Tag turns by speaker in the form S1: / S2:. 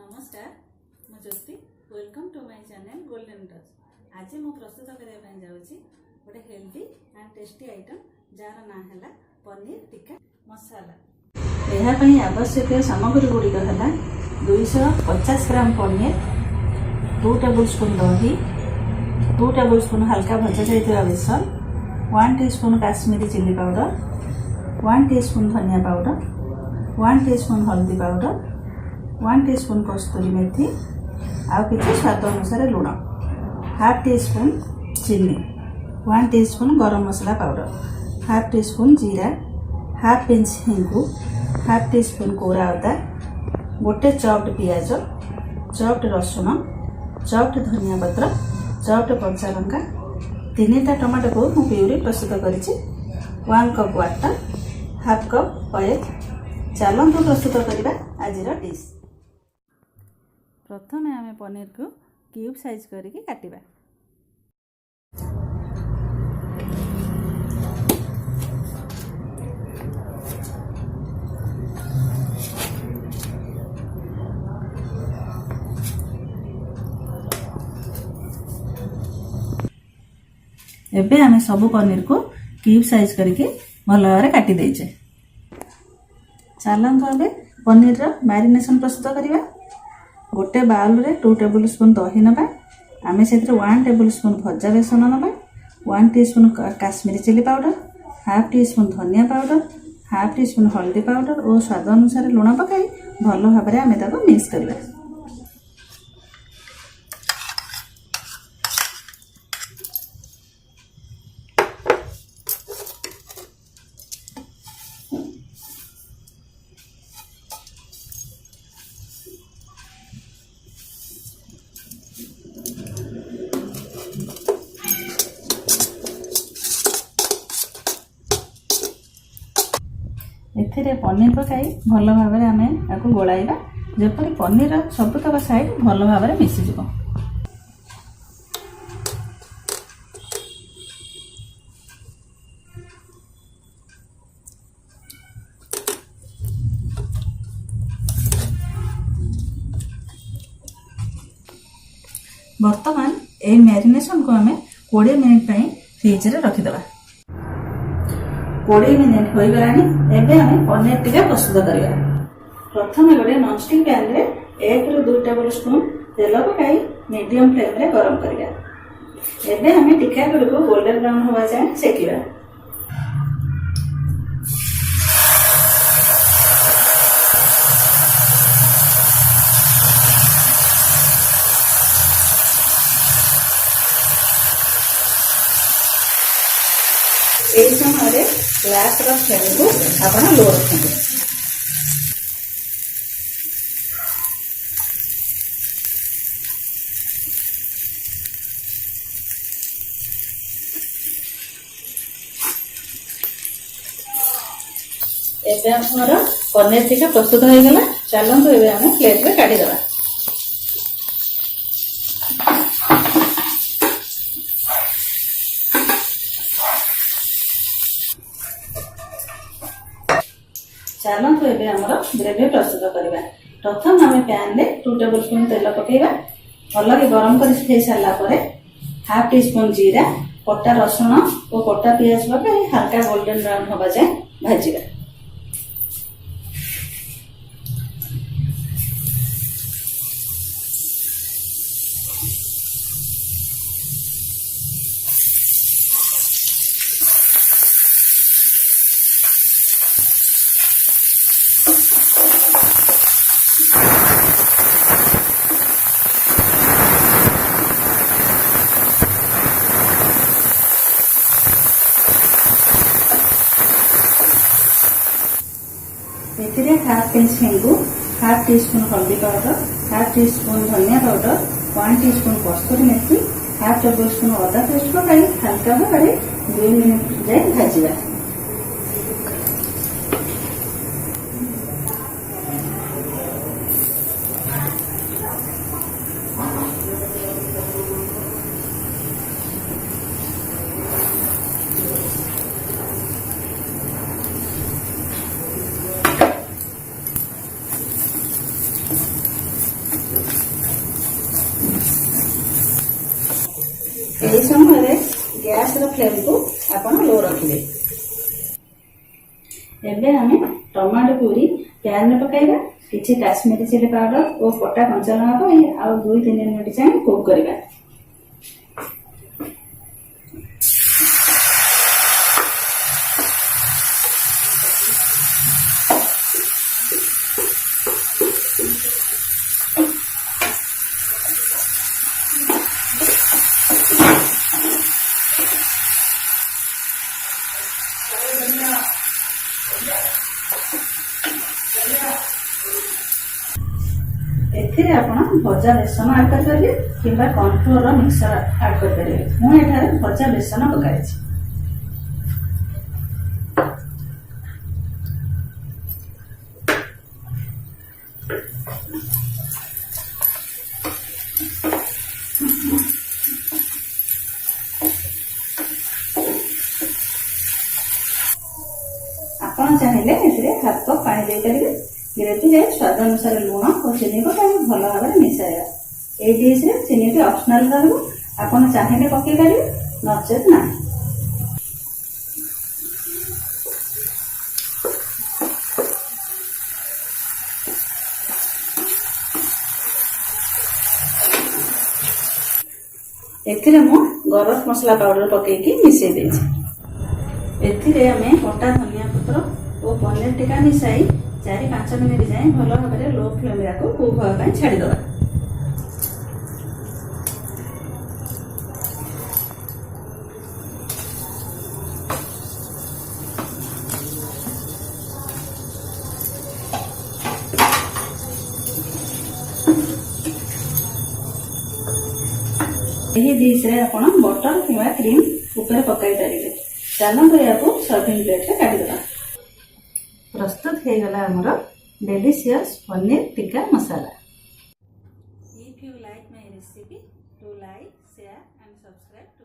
S1: नमस्कार मु Jyoti welcome to my channel golden touch. आज मु प्रस्तुत करने जाऊँगी गोटे हेल्दी एंड टेस्टी आइटम जार ना है पनीर टिक्का मसाला। यह आवश्यक सामग्री गुड़िक है 250 ग्राम पनीर, 2 टेबल स्पून दही, 2 टेबल स्पून हल्का भजा जाइए बेसन, 1 teaspoon Kashmiri chilli powder, 1 teaspoon धनिया पाउडर, 1 टीस्पून हल्दी पाउडर, 1 टीस्पून कस्तूरी मेथी, आउ किसी स्वाद अनुसार लुण, हाफ टीस्पून चीनी, 1 टीस्पून गरम मसला पाउडर, हाफ टीस्पून जीरा, half inch Hingu, half teaspoon कोरा अदा, गोटे चॉप्ड पियाज, चॉप्ड रसुण, चॉप्ड धनिया पत्र, चॉप्ड कंचा लंका, 3टा टमाटो को मु प्यूरी प्रस्तुत करिछि, 1 cup water, half cup oil. चलतु प्रस्तुत करवा आज डिश। प्रथम आम पनीर को क्यूब साइज करके काटिबा। एबे आम सब पनीर को क्यूब साइज करके भल भाव काटी देचे। चलतु ए पनीर मैरिनेशन प्रस्तुत करवा। गोटे बाउल रे 2 टेबल स्पून दही नबा, आम से 1 टेबल स्पून भजा बेसन नबा, 1 teaspoon Kashmiri chilli powder, half teaspoon धनिया पाउडर, हाफ टीस्पून हल्दी पाउडर और स्वाद अनुसार लुण पकाई भल भाव आम मिक्स करवा। एथिरे पनीर पकाई भल भाव आम आपको गोलाइबा जेपरी पनीर सबतक साइड भल भाव मिसीज। बर्तमान ए मैरिनेशन को आम 20 मिनिट फ्रिज रे रखिदबा। 20 मिनिट हो गलानी। एबे हमें पनीर टिक्का प्रस्तुत करिया। प्रथम गोटे नॉनस्टिक पैन रे 1 ରୁ 2 टेबल स्पून तेल पकाई मीडियम फ्लेम रे गरम करिया। एबे हमें टिक्का को गोल्डन ब्राउन होवा जाए सेकिबा। यही समय गैस फ्लेम को आप लो रखेंगे। एबे हमर पनीर टिक्का प्रस्तुत हो गला। चलतु एबे हम प्लेट रे काटी देबा। चलतु एबे हमर ग्रेवी प्रस्तुत करबा। प्रथम आम पैन रे 2 टेबल स्पून तेल पकेबा। भल के गरम कर सारा पर हाफ टी स्पून जीरा, कटा रसुण और कटा पियाज पकाई हल्का गोल्डन ब्राउन होगा जाए भाजिबा। एथिरे half inch Hingu, half teaspoon हल्दी पाउडर, हाफ टीस्पून धनिया पाउडर, 1 टीस्पून कस्तूरी मेथी, हाफ टेबल स्पून अदा पेस्ट पकाई हल्का भाव 2 मिनिट जाए भाजिबा। फ्लेम को आपण लो रखिए। एबे हमें टमाटो प्यूरी पैन में पकाइबा, किछि काश्मीरी चिली पाउडर और कटा कंचा लंका पई आ 2-3 मिनिट जाए कुक करबा। एथिरे आपण भजा बेसन ऐड कर परिबे किबा कॉर्नफ्लोर मिक्सचर ऐड कर परिबे। मु एठारे भजा बेसन पकाइछि। आपण चाहिले एथिरे हाफ कप पानी दे परिबे। ग्रेवी स्वाद अनुसार लुण और चीनी को भल भाव मिसाइबा। ये डिश रे चीनी टी ऑप्शनल रहबो, आपण चाहिले पकई परिबे नचेत ना। एथिरे मु गरम मसला पाउडर पकईकी मिसई देछि। एथिरे हमें कटा धनिया पत्र और पनीर टिक्का मिसाई 4-5 मिनिट जाए भल भाव लो फ्लेम को कुक होगा छाड़ीदे। यही डिश रे आपण बटर किंवा क्रीम ऊपर पकाई पारिबे। चलନ୍ତୁ याको सर्विंग प्लेट रे काटी देबा। प्रस्तुत हो गला हमर delicious paneer tikka masala. If you like my recipe, do like, share and subscribe.